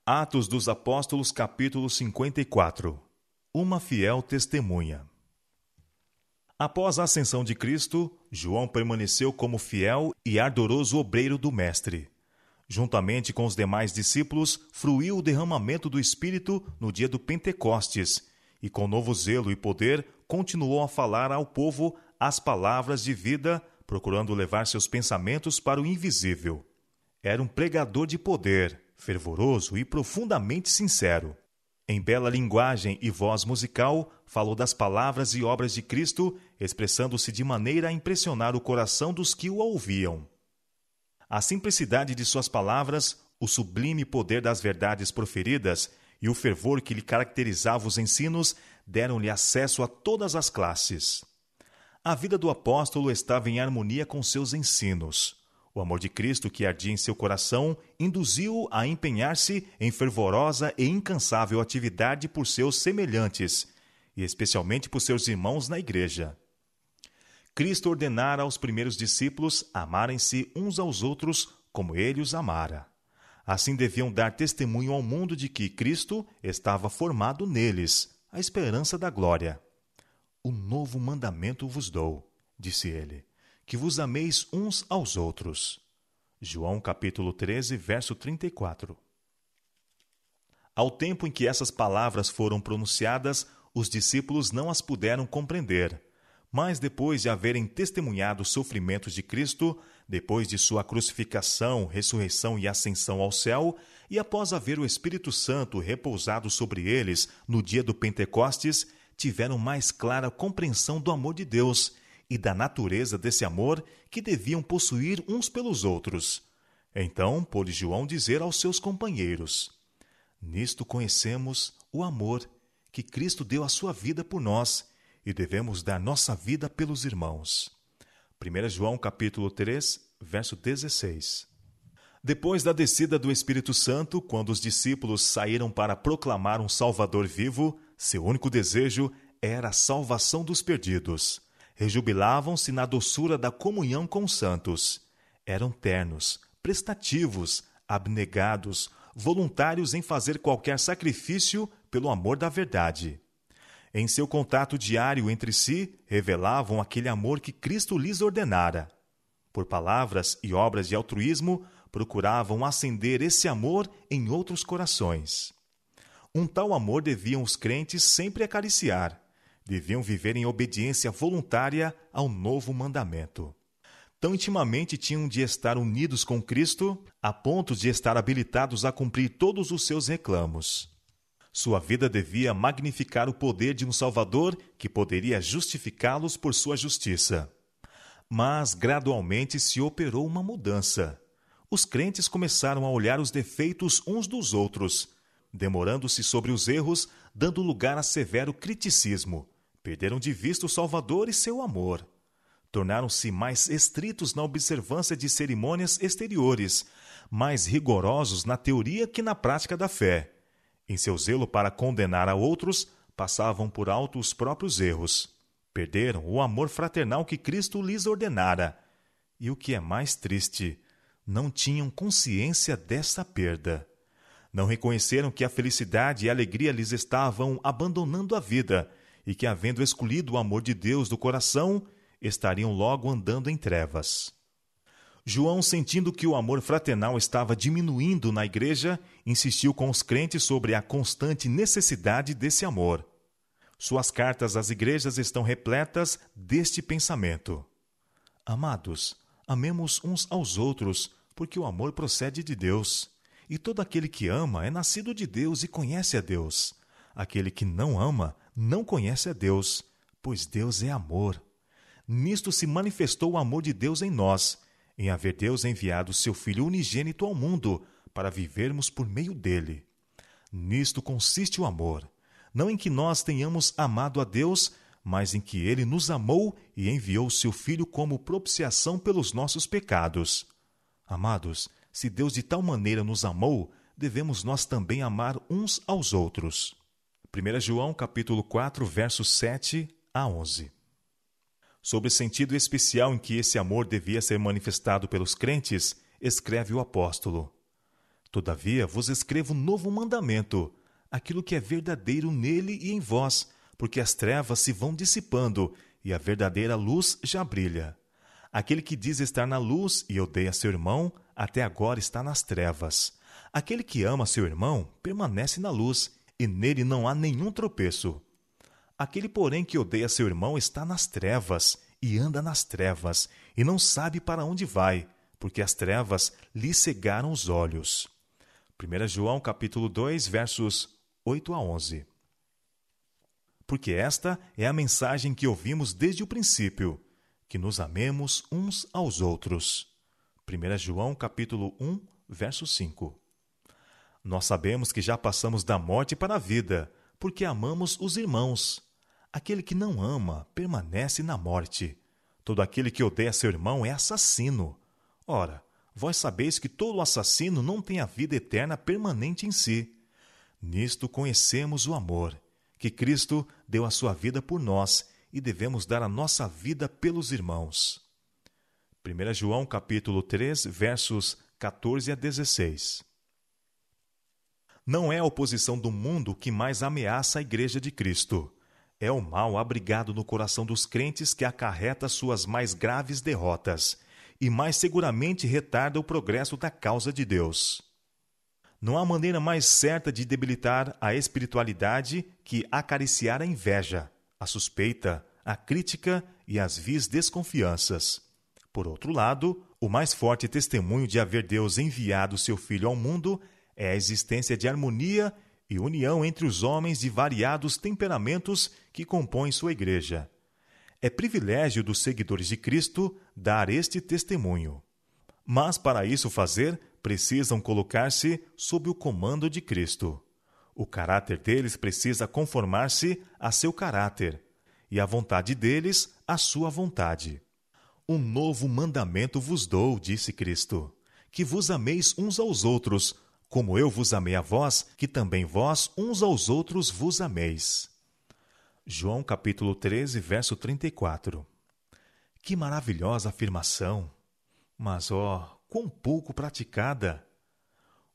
Atos dos Apóstolos, capítulo 54. Uma fiel testemunha. Após a ascensão de Cristo, João permaneceu como fiel e ardoroso obreiro do Mestre. Juntamente com os demais discípulos, fruiu o derramamento do Espírito no dia do Pentecostes, e com novo zelo e poder, continuou a falar ao povo as palavras de vida, procurando levar seus pensamentos para o invisível. Era um pregador de poder, fervoroso e profundamente sincero. Em bela linguagem e voz musical, falou das palavras e obras de Cristo, expressando-se de maneira a impressionar o coração dos que o ouviam. A simplicidade de suas palavras, o sublime poder das verdades proferidas e o fervor que lhe caracterizava os ensinos deram-lhe acesso a todas as classes. A vida do apóstolo estava em harmonia com seus ensinos. O amor de Cristo que ardia em seu coração induziu-o a empenhar-se em fervorosa e incansável atividade por seus semelhantes, e especialmente por seus irmãos na igreja. Cristo ordenara aos primeiros discípulos amarem-se uns aos outros como ele os amara. Assim deviam dar testemunho ao mundo de que Cristo estava formado neles, a esperança da glória. "Um novo mandamento vos dou", disse ele, "que vos ameis uns aos outros." João capítulo 13, verso 34. Ao tempo em que essas palavras foram pronunciadas, os discípulos não as puderam compreender. Mas depois de haverem testemunhado os sofrimentos de Cristo, depois de sua crucificação, ressurreição e ascensão ao céu, e após haver o Espírito Santo repousado sobre eles no dia do Pentecostes, tiveram mais clara compreensão do amor de Deus e da natureza desse amor que deviam possuir uns pelos outros. Então pôde João dizer aos seus companheiros: "Nisto conhecemos o amor, que Cristo deu a sua vida por nós, e devemos dar nossa vida pelos irmãos." 1 João capítulo 3, verso 16. Depois da descida do Espírito Santo, quando os discípulos saíram para proclamar um Salvador vivo, seu único desejo era a salvação dos perdidos. Rejubilavam-se na doçura da comunhão com os santos. Eram ternos, prestativos, abnegados, voluntários em fazer qualquer sacrifício pelo amor da verdade. Em seu contato diário entre si, revelavam aquele amor que Cristo lhes ordenara. Por palavras e obras de altruísmo, procuravam acender esse amor em outros corações. Um tal amor deviam os crentes sempre acariciar. Deviam viver em obediência voluntária ao novo mandamento. Tão intimamente tinham de estar unidos com Cristo, a ponto de estar habilitados a cumprir todos os seus reclamos. Sua vida devia magnificar o poder de um Salvador que poderia justificá-los por sua justiça. Mas, gradualmente, se operou uma mudança. Os crentes começaram a olhar os defeitos uns dos outros, demorando-se sobre os erros, dando lugar a severo criticismo. Perderam de vista o Salvador e seu amor. Tornaram-se mais estritos na observância de cerimônias exteriores, mais rigorosos na teoria que na prática da fé. Em seu zelo para condenar a outros, passavam por alto os próprios erros. Perderam o amor fraternal que Cristo lhes ordenara. E o que é mais triste, não tinham consciência dessa perda. Não reconheceram que a felicidade e a alegria lhes estavam abandonando a vida e que, havendo escolhido o amor de Deus do coração, estariam logo andando em trevas. João, sentindo que o amor fraternal estava diminuindo na igreja, insistiu com os crentes sobre a constante necessidade desse amor. Suas cartas às igrejas estão repletas deste pensamento. Amados, amemos uns aos outros, porque o amor procede de Deus. E todo aquele que ama é nascido de Deus e conhece a Deus. Aquele que não ama não conhece a Deus, pois Deus é amor. Nisto se manifestou o amor de Deus em nós, em haver Deus enviado seu Filho unigênito ao mundo, para vivermos por meio dele. Nisto consiste o amor, não em que nós tenhamos amado a Deus, mas em que ele nos amou e enviou seu Filho como propiciação pelos nossos pecados. Amados, se Deus de tal maneira nos amou, devemos nós também amar uns aos outros. 1 João capítulo 4, versos 7 a 11. Sobre o sentido especial em que esse amor devia ser manifestado pelos crentes, escreve o apóstolo: Todavia vos escrevo um novo mandamento, aquilo que é verdadeiro nele e em vós, porque as trevas se vão dissipando e a verdadeira luz já brilha. Aquele que diz estar na luz e odeia seu irmão, até agora está nas trevas. Aquele que ama seu irmão permanece na luz, e nele não há nenhum tropeço. Aquele, porém, que odeia seu irmão está nas trevas, e anda nas trevas, e não sabe para onde vai, porque as trevas lhe cegaram os olhos. 1 João capítulo 2, versos 8 a 11. Porque esta é a mensagem que ouvimos desde o princípio, que nos amemos uns aos outros. 1 João capítulo 1, verso 5. Nós sabemos que já passamos da morte para a vida, porque amamos os irmãos. Aquele que não ama permanece na morte. Todo aquele que odeia seu irmão é assassino. Ora, vós sabeis que todo assassino não tem a vida eterna permanente em si. Nisto conhecemos o amor, que Cristo deu a sua vida por nós, e devemos dar a nossa vida pelos irmãos. 1 João capítulo 3, versos 14 a 16. Não é a oposição do mundo que mais ameaça a Igreja de Cristo. É o mal abrigado no coração dos crentes que acarreta suas mais graves derrotas e mais seguramente retarda o progresso da causa de Deus. Não há maneira mais certa de debilitar a espiritualidade que acariciar a inveja, a suspeita, a crítica e as vis desconfianças. Por outro lado, o mais forte testemunho de haver Deus enviado seu Filho ao mundo é a existência de harmonia e união entre os homens de variados temperamentos que compõem sua igreja. É privilégio dos seguidores de Cristo dar este testemunho. Mas para isso fazer, precisam colocar-se sob o comando de Cristo. O caráter deles precisa conformar-se a seu caráter, e a vontade deles a sua vontade. Um novo mandamento vos dou, disse Cristo, que vos ameis uns aos outros, como eu vos amei a vós, que também vós uns aos outros vos ameis. João capítulo 13, verso 34. Que maravilhosa afirmação! Mas, quão pouco praticada!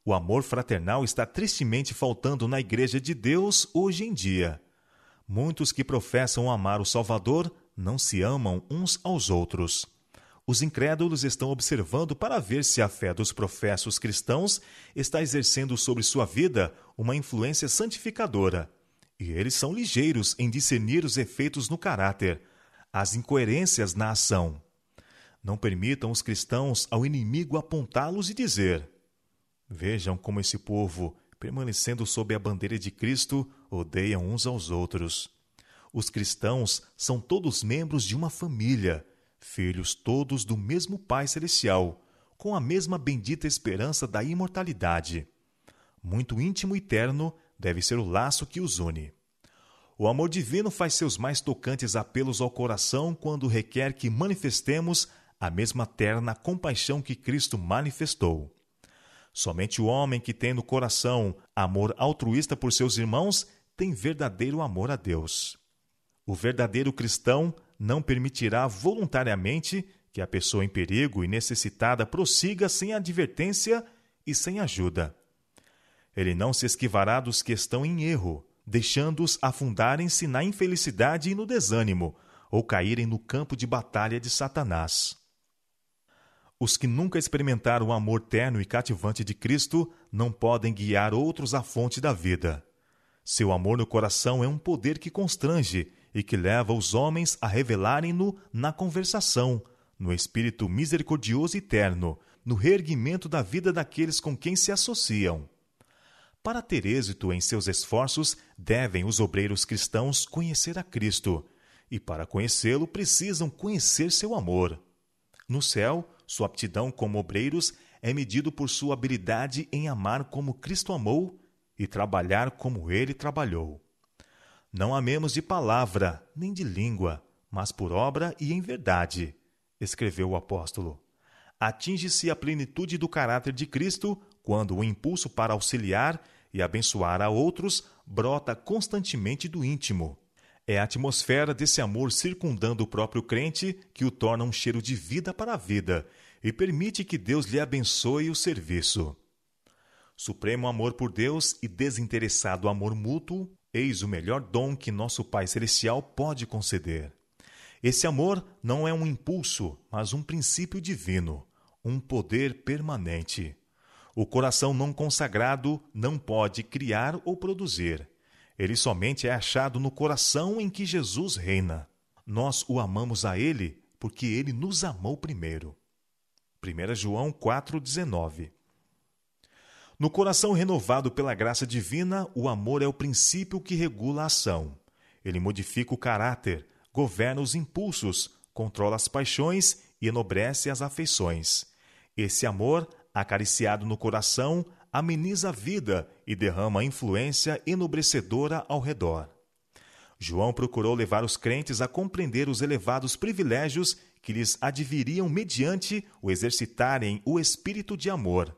O amor fraternal está tristemente faltando na Igreja de Deus hoje em dia. Muitos que professam amar o Salvador não se amam uns aos outros. Os incrédulos estão observando para ver se a fé dos professos cristãos está exercendo sobre sua vida uma influência santificadora. E eles são ligeiros em discernir os efeitos no caráter, as incoerências na ação. Não permitam os cristãos ao inimigo apontá-los e dizer: vejam como esse povo, permanecendo sob a bandeira de Cristo, odeiam uns aos outros. Os cristãos são todos membros de uma família, filhos todos do mesmo Pai Celestial, com a mesma bendita esperança da imortalidade. Muito íntimo e terno deve ser o laço que os une. O amor divino faz seus mais tocantes apelos ao coração quando requer que manifestemos a mesma terna compaixão que Cristo manifestou. Somente o homem que tem no coração amor altruísta por seus irmãos tem verdadeiro amor a Deus. O verdadeiro cristão não permitirá voluntariamente que a pessoa em perigo e necessitada prossiga sem advertência e sem ajuda. Ele não se esquivará dos que estão em erro, deixando-os afundarem-se na infelicidade e no desânimo, ou caírem no campo de batalha de Satanás. Os que nunca experimentaram o amor terno e cativante de Cristo não podem guiar outros à fonte da vida. Seu amor no coração é um poder que constrange e que leva os homens a revelarem-no na conversação, no espírito misericordioso e terno, no reerguimento da vida daqueles com quem se associam. Para ter êxito em seus esforços, devem os obreiros cristãos conhecer a Cristo, e para conhecê-lo precisam conhecer seu amor. No céu, sua aptidão como obreiros é medido por sua habilidade em amar como Cristo amou e trabalhar como ele trabalhou. Não amemos de palavra, nem de língua, mas por obra e em verdade, escreveu o apóstolo. Atinge-se a plenitude do caráter de Cristo quando o impulso para auxiliar e abençoar a outros brota constantemente do íntimo. É a atmosfera desse amor circundando o próprio crente que o torna um cheiro de vida para a vida e permite que Deus lhe abençoe o serviço. Supremo amor por Deus e desinteressado amor mútuo, eis o melhor dom que nosso Pai Celestial pode conceder. Esse amor não é um impulso, mas um princípio divino, um poder permanente. O coração não consagrado não pode criar ou produzir. Ele somente é achado no coração em que Jesus reina. Nós o amamos a Ele porque Ele nos amou primeiro. 1 João 4,19. No coração renovado pela graça divina, o amor é o princípio que regula a ação. Ele modifica o caráter, governa os impulsos, controla as paixões e enobrece as afeições. Esse amor, acariciado no coração, ameniza a vida e derrama influência enobrecedora ao redor. João procurou levar os crentes a compreender os elevados privilégios que lhes adviriam mediante o exercitarem o espírito de amor.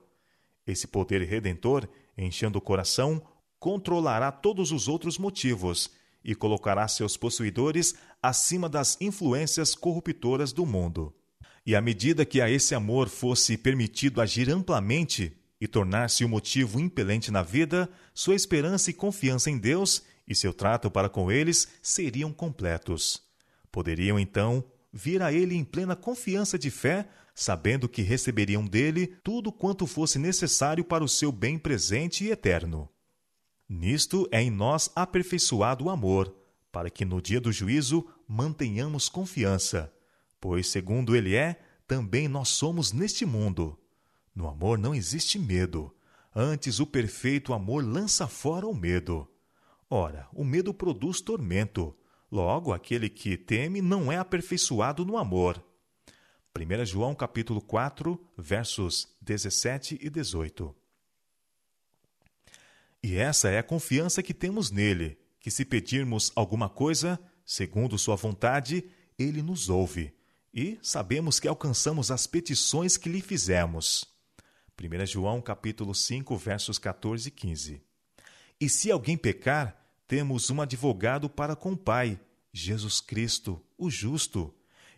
Esse poder redentor, enchendo o coração, controlará todos os outros motivos e colocará seus possuidores acima das influências corruptoras do mundo. E à medida que a esse amor fosse permitido agir amplamente e tornar-se o motivo impelente na vida, sua esperança e confiança em Deus e seu trato para com eles seriam completos. Poderiam, então, vir a Ele em plena confiança de fé, sabendo que receberiam dele tudo quanto fosse necessário para o seu bem presente e eterno. Nisto é em nós aperfeiçoado o amor, para que no dia do juízo mantenhamos confiança, pois, segundo ele é, também nós somos neste mundo. No amor não existe medo, antes o perfeito amor lança fora o medo. Ora, o medo produz tormento, logo aquele que teme não é aperfeiçoado no amor. 1 João capítulo 4, versos 17 e 18. E essa é a confiança que temos nele, que se pedirmos alguma coisa, segundo sua vontade, ele nos ouve, e sabemos que alcançamos as petições que lhe fizemos. 1 João capítulo 5, versos 14 e 15. E se alguém pecar, temos um advogado para com o Pai, Jesus Cristo, o justo.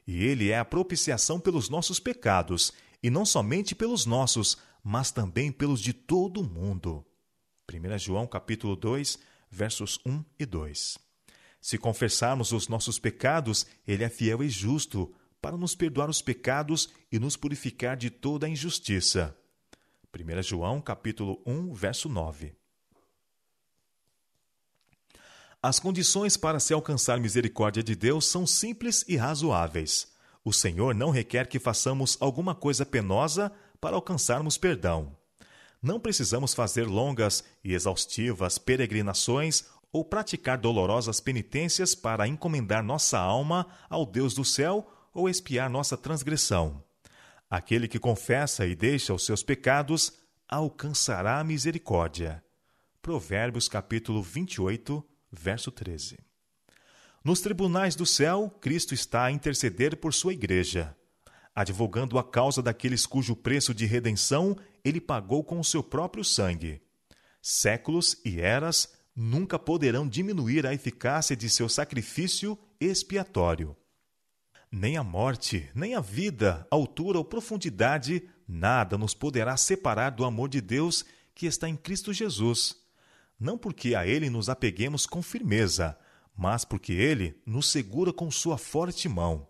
E ele é a propiciação pelos nossos pecados, e não somente pelos nossos, mas também pelos de todo o mundo. 1 João capítulo 2, versos 1 e 2. Se confessarmos os nossos pecados, ele é fiel e justo, para nos perdoar os pecados e nos purificar de toda a injustiça. 1 João capítulo 1, verso 9. As condições para se alcançar misericórdia de Deus são simples e razoáveis. O Senhor não requer que façamos alguma coisa penosa para alcançarmos perdão. Não precisamos fazer longas e exaustivas peregrinações ou praticar dolorosas penitências para encomendar nossa alma ao Deus do céu ou expiar nossa transgressão. Aquele que confessa e deixa os seus pecados alcançará a misericórdia. Provérbios capítulo 28, verso 13. Nos tribunais do céu, Cristo está a interceder por sua igreja, advogando a causa daqueles cujo preço de redenção ele pagou com o seu próprio sangue. Séculos e eras nunca poderão diminuir a eficácia de seu sacrifício expiatório. Nem a morte, nem a vida, altura ou profundidade, nada nos poderá separar do amor de Deus que está em Cristo Jesus. Não porque a Ele nos apeguemos com firmeza, mas porque Ele nos segura com sua forte mão.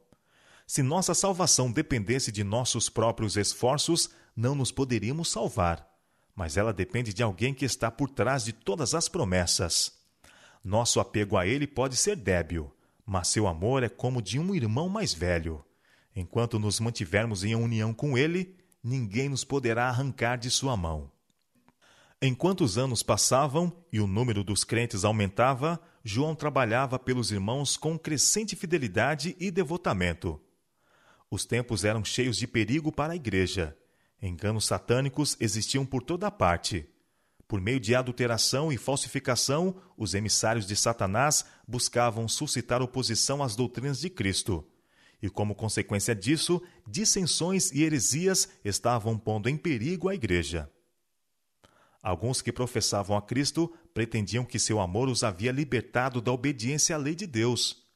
Se nossa salvação dependesse de nossos próprios esforços, não nos poderíamos salvar. Mas ela depende de alguém que está por trás de todas as promessas. Nosso apego a Ele pode ser débil, mas seu amor é como de um irmão mais velho. Enquanto nos mantivermos em união com Ele, ninguém nos poderá arrancar de sua mão. Enquanto os anos passavam e o número dos crentes aumentava, João trabalhava pelos irmãos com crescente fidelidade e devotamento. Os tempos eram cheios de perigo para a igreja. Enganos satânicos existiam por toda parte. Por meio de adulteração e falsificação, os emissários de Satanás buscavam suscitar oposição às doutrinas de Cristo. E, como consequência disso, dissensões e heresias estavam pondo em perigo a igreja. Alguns que professavam a Cristo pretendiam que seu amor os havia libertado da obediência à lei de Deus.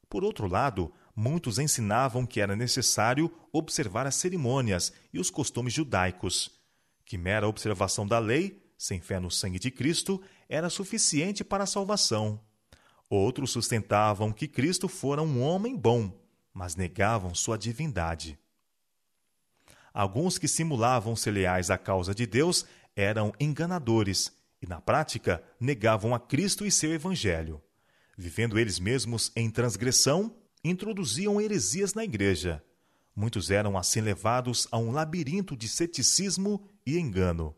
Por outro lado, muitos ensinavam que era necessário observar as cerimônias e os costumes judaicos, que mera observação da lei sem fé no sangue de Cristo, era suficiente para a salvação. Outros sustentavam que Cristo fora um homem bom, mas negavam sua divindade. Alguns que simulavam ser leais à causa de Deus eram enganadores e, na prática, negavam a Cristo e seu Evangelho. Vivendo eles mesmos em transgressão, introduziam heresias na igreja. Muitos eram assim levados a um labirinto de ceticismo e engano.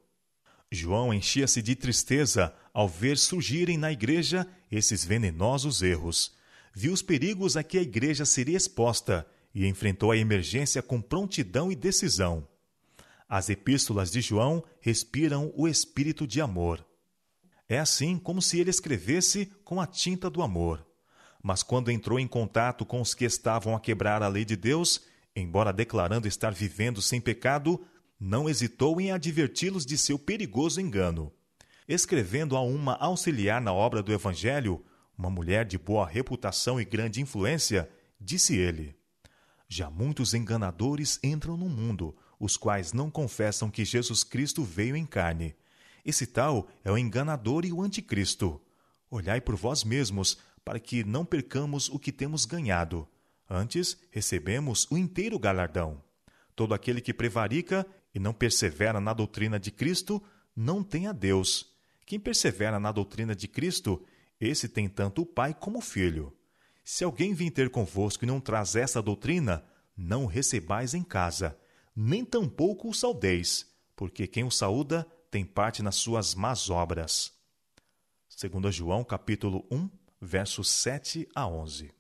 João enchia-se de tristeza ao ver surgirem na igreja esses venenosos erros. Viu os perigos a que a igreja seria exposta e enfrentou a emergência com prontidão e decisão. As epístolas de João respiram o espírito de amor. É assim como se ele escrevesse com a tinta do amor. Mas quando entrou em contato com os que estavam a quebrar a lei de Deus, embora declarando estar vivendo sem pecado, não hesitou em adverti-los de seu perigoso engano. Escrevendo a uma auxiliar na obra do Evangelho, uma mulher de boa reputação e grande influência, disse ele: já muitos enganadores entram no mundo, os quais não confessam que Jesus Cristo veio em carne. Esse tal é o enganador e o anticristo. Olhai por vós mesmos, para que não percamos o que temos ganhado. Antes, recebemos o inteiro galardão. Todo aquele que prevarica e não persevera na doutrina de Cristo, não tem a Deus. Quem persevera na doutrina de Cristo, esse tem tanto o Pai como o Filho. Se alguém vir ter convosco e não traz essa doutrina, não o recebais em casa, nem tampouco o saudeis, porque quem o saúda tem parte nas suas más obras. 2 João, capítulo 1, versos 7 a 11.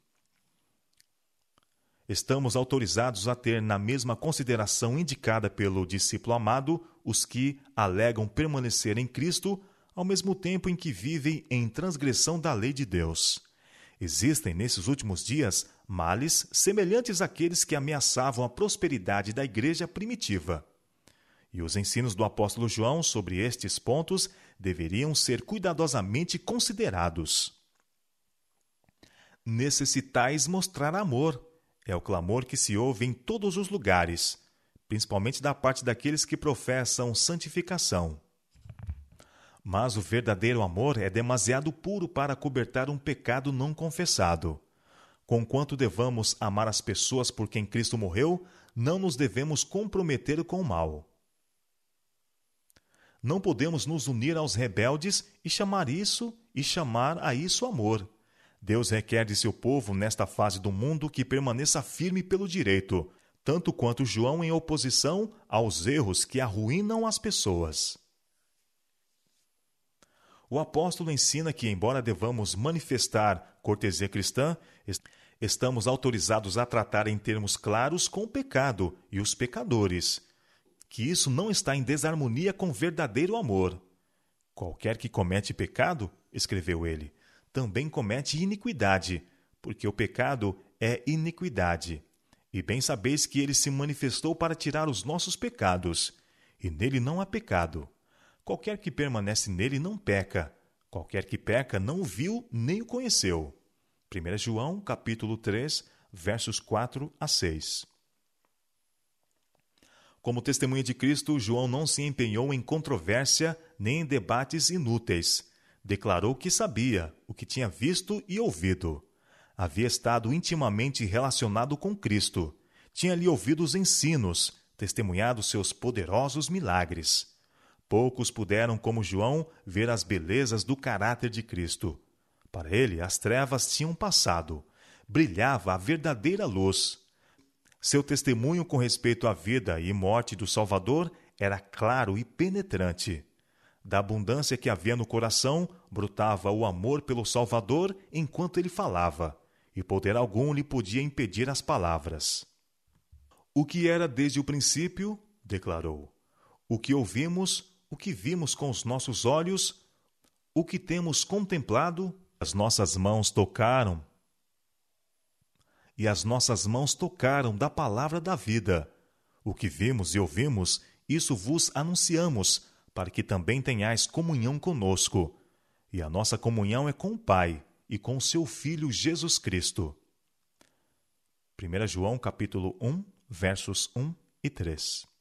Estamos autorizados a ter na mesma consideração indicada pelo discípulo amado os que alegam permanecer em Cristo, ao mesmo tempo em que vivem em transgressão da lei de Deus. Existem, nesses últimos dias, males semelhantes àqueles que ameaçavam a prosperidade da igreja primitiva. E os ensinos do apóstolo João sobre estes pontos deveriam ser cuidadosamente considerados. Necessitais mostrar amor. É o clamor que se ouve em todos os lugares, principalmente da parte daqueles que professam santificação. Mas o verdadeiro amor é demasiado puro para cobertar um pecado não confessado. Conquanto devamos amar as pessoas por quem Cristo morreu, não nos devemos comprometer com o mal. Não podemos nos unir aos rebeldes e chamar a isso amor. Deus requer de seu povo, nesta fase do mundo, que permaneça firme pelo direito, tanto quanto João em oposição aos erros que arruinam as pessoas. O apóstolo ensina que, embora devamos manifestar cortesia cristã, estamos autorizados a tratar em termos claros com o pecado e os pecadores, que isso não está em desarmonia com verdadeiro amor. Qualquer que comete pecado, escreveu ele, também comete iniquidade, porque o pecado é iniquidade. E bem sabeis que ele se manifestou para tirar os nossos pecados, e nele não há pecado. Qualquer que permanece nele não peca. Qualquer que peca não o viu nem o conheceu. 1 João, capítulo 3, versos 4 a 6. Como testemunha de Cristo, João não se empenhou em controvérsia nem em debates inúteis. Declarou que sabia, o que tinha visto e ouvido. Havia estado intimamente relacionado com Cristo. Tinha-lhe ouvido os ensinos, testemunhado seus poderosos milagres. Poucos puderam, como João, ver as belezas do caráter de Cristo. Para ele, as trevas tinham passado. Brilhava a verdadeira luz. Seu testemunho com respeito à vida e morte do Salvador era claro e penetrante. Da abundância que havia no coração, brotava o amor pelo Salvador enquanto ele falava, e poder algum lhe podia impedir as palavras. O que era desde o princípio, declarou, o que ouvimos, o que vimos com os nossos olhos, o que temos contemplado, as nossas mãos tocaram, da palavra da vida. O que vimos e ouvimos, isso vos anunciamos, para que também tenhais comunhão conosco. E a nossa comunhão é com o Pai e com seu Filho Jesus Cristo. 1 João capítulo 1, versos 1 e 3.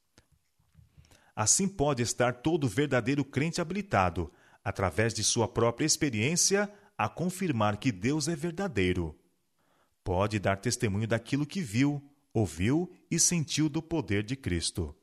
Assim pode estar todo verdadeiro crente habilitado, através de sua própria experiência, a confirmar que Deus é verdadeiro. Pode dar testemunho daquilo que viu, ouviu e sentiu do poder de Cristo.